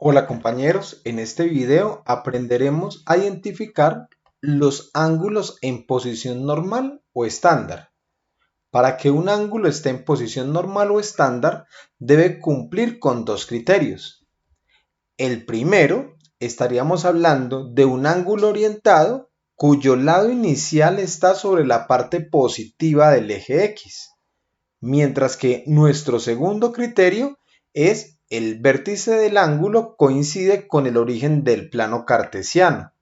Hola compañeros, en este video aprenderemos a identificar los ángulos en posición normal o estándar. Para que un ángulo esté en posición normal o estándar, debe cumplir con dos criterios. El primero, estaríamos hablando de un ángulo orientado cuyo lado inicial está sobre la parte positiva del eje X, mientras que nuestro segundo criterio es el vértice del ángulo coincide con el origen del plano cartesiano.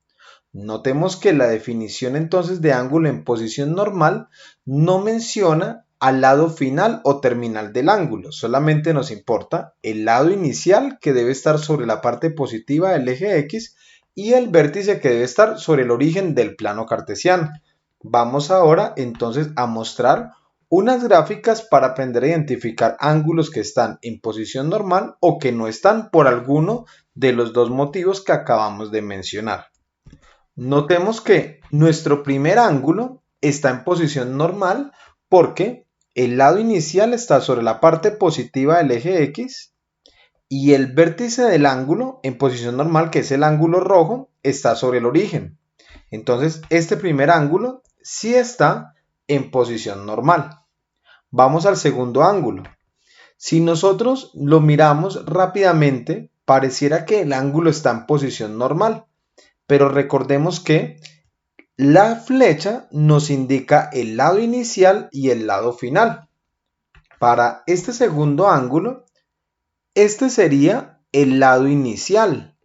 Notemos que la definición entonces de ángulo en posición normal no menciona al lado final o terminal del ángulo, solamente nos importa el lado inicial que debe estar sobre la parte positiva del eje X y el vértice que debe estar sobre el origen del plano cartesiano. Vamos ahora entonces a mostrar unas gráficas para aprender a identificar ángulos que están en posición normal o que no están por alguno de los dos motivos que acabamos de mencionar. Notemos que nuestro primer ángulo está en posición normal porque el lado inicial está sobre la parte positiva del eje X y el vértice del ángulo en posición normal, que es el ángulo rojo, está sobre el origen. Entonces, este primer ángulo sí está en posición normal. Vamos al segundo ángulo. Si nosotros lo miramos rápidamente, pareciera que el ángulo está en posición normal, pero recordemos que la flecha nos indica el lado inicial y el lado final. Para este segundo ángulo, este sería el lado inicial,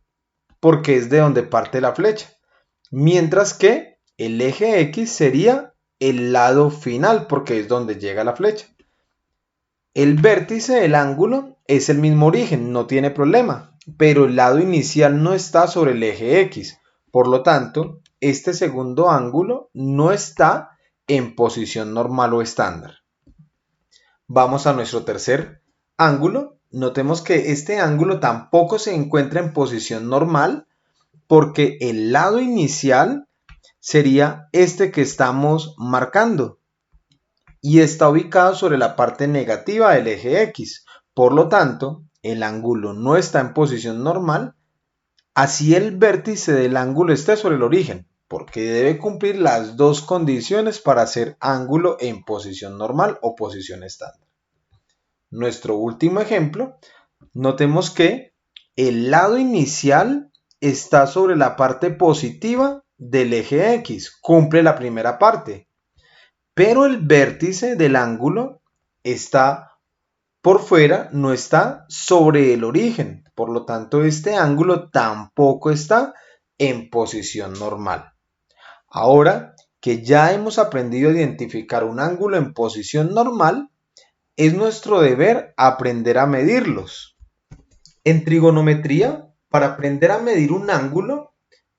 porque es de donde parte la flecha, mientras que el eje X sería el lado final, porque es donde llega la flecha. El vértice del ángulo es el mismo origen, no tiene problema, pero el lado inicial no está sobre el eje X. Por lo tanto, este segundo ángulo no está en posición normal o estándar. Vamos a nuestro tercer ángulo. Notemos que este ángulo tampoco se encuentra en posición normal porque el lado inicial sería este que estamos marcando y está ubicado sobre la parte negativa del eje X. Por lo tanto, el ángulo no está en posición normal, así el vértice del ángulo esté sobre el origen, porque debe cumplir las dos condiciones para hacer ángulo en posición normal o posición estándar. Nuestro último ejemplo, notemos que el lado inicial está sobre la parte positiva del eje X, cumple la primera parte, pero el vértice del ángulo está por fuera, no está sobre el origen. Por lo tanto, este ángulo tampoco está en posición normal. Ahora que ya hemos aprendido a identificar un ángulo en posición normal, es nuestro deber aprender a medirlos. En trigonometría, para aprender a medir un ángulo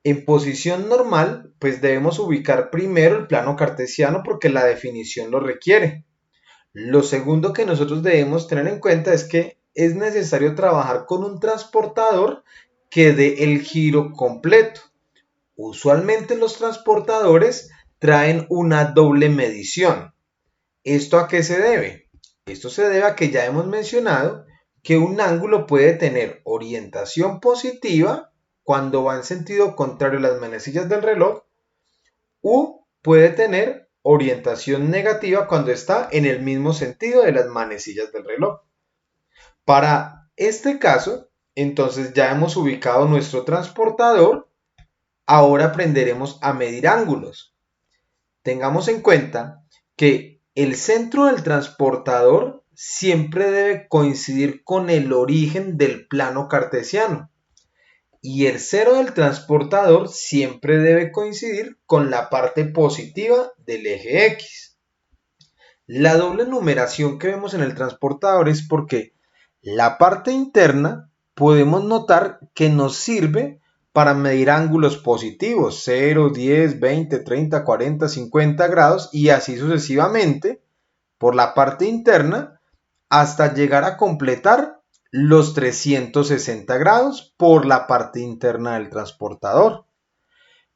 en posición normal, pues debemos ubicar primero el plano cartesiano porque la definición lo requiere. Lo segundo que nosotros debemos tener en cuenta es que es necesario trabajar con un transportador que dé el giro completo. Usualmente los transportadores traen una doble medición. ¿Esto a qué se debe? Esto se debe a que ya hemos mencionado que un ángulo puede tener orientación positiva cuando va en sentido contrario a las manecillas del reloj u puede tener orientación negativa cuando está en el mismo sentido de las manecillas del reloj. Para este caso, entonces ya hemos ubicado nuestro transportador, ahora aprenderemos a medir ángulos. Tengamos en cuenta que el centro del transportador siempre debe coincidir con el origen del plano cartesiano y el cero del transportador siempre debe coincidir con la parte positiva del eje X. La doble numeración que vemos en el transportador es porque la parte interna podemos notar que nos sirve para medir ángulos positivos, 0, 10, 20, 30, 40, 50 grados y así sucesivamente por la parte interna hasta llegar a completar los 360 grados por la parte interna del transportador.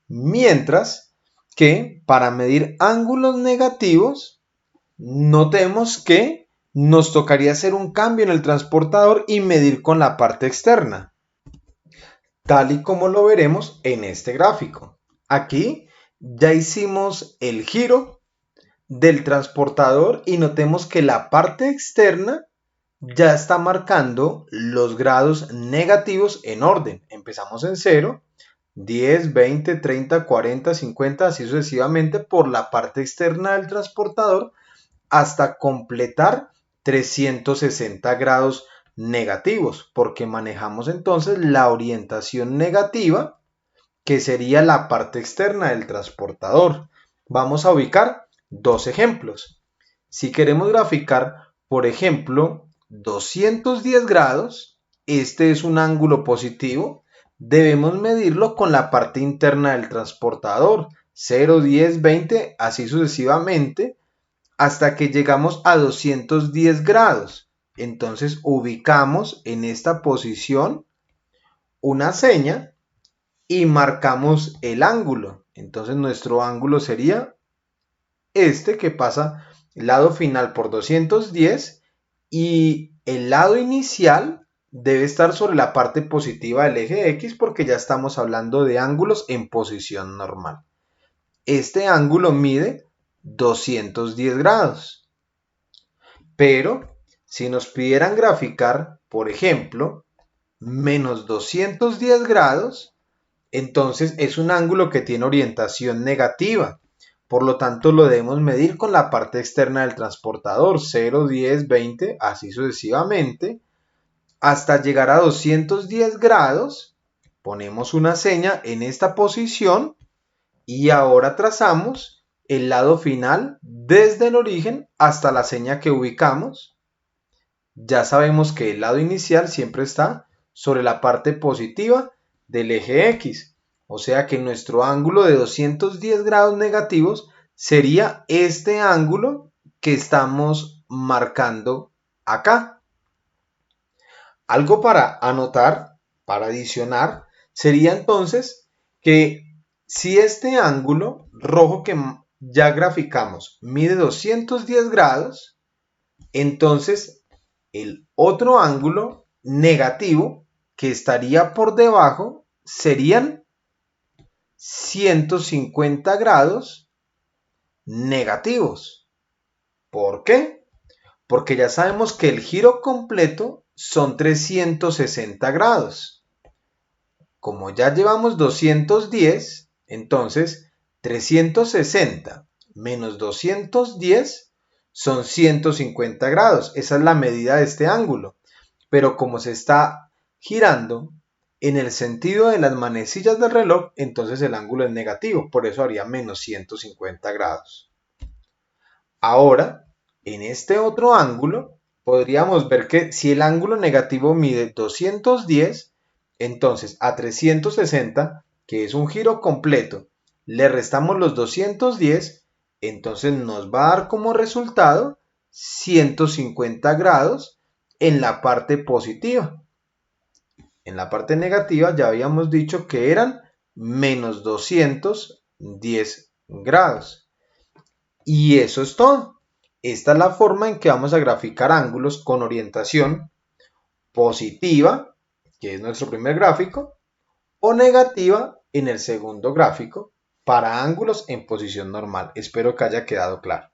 Mientras que para medir ángulos negativos, notemos que nos tocaría hacer un cambio en el transportador y medir con la parte externa. tal y como lo veremos en este gráfico. Aquí ya hicimos el giro del transportador y notemos que la parte externa ya está marcando los grados negativos en orden. Empezamos en 0, 10, 20, 30, 40, 50, así sucesivamente por la parte externa del transportador hasta completar 360 grados negativos, porque manejamos entonces la orientación negativa, que sería la parte externa del transportador. Vamos a ubicar dos ejemplos. Si queremos graficar, por ejemplo, 210 grados, este es un ángulo positivo, debemos medirlo con la parte interna del transportador, 0, 10, 20, así sucesivamente, hasta que llegamos a 210 grados. Entonces ubicamos en esta posición una seña y marcamos el ángulo. Entonces nuestro ángulo sería este, que pasa el lado final por 210 y el lado inicial debe estar sobre la parte positiva del eje X, porque ya estamos hablando de ángulos en posición normal. Este ángulo mide 210 grados. Pero si nos pidieran graficar, por ejemplo, menos 210 grados, entonces es un ángulo que tiene orientación negativa. Por lo tanto, lo debemos medir con la parte externa del transportador, 0, 10, 20, así sucesivamente, hasta llegar a 210 grados. Ponemos una seña en esta posición y ahora trazamos el lado final desde el origen hasta la seña que ubicamos. Ya sabemos que el lado inicial siempre está sobre la parte positiva del eje X. O sea que nuestro ángulo de 210 grados negativos sería este ángulo que estamos marcando acá. Algo para anotar, para adicionar, sería entonces que si este ángulo rojo que ya graficamos mide 210 grados, entonces el otro ángulo negativo que estaría por debajo serían 150 grados negativos. ¿Por qué? Porque ya sabemos que el giro completo son 360 grados. Como ya llevamos 210, entonces 360 menos 210 son 150 grados. Esa es la medida de este ángulo. Pero como se está girando en el sentido de las manecillas del reloj, entonces el ángulo es negativo. Por eso haría menos 150 grados. Ahora, en este otro ángulo, podríamos ver que si el ángulo negativo mide 210, entonces a 360, que es un giro completo, le restamos los 210, entonces nos va a dar como resultado 150 grados en la parte positiva. En la parte negativa ya habíamos dicho que eran menos 210 grados. Y eso es todo. Esta es la forma en que vamos a graficar ángulos con orientación positiva, que es nuestro primer gráfico, o negativa en el segundo gráfico, para ángulos en posición normal. Espero que haya quedado claro.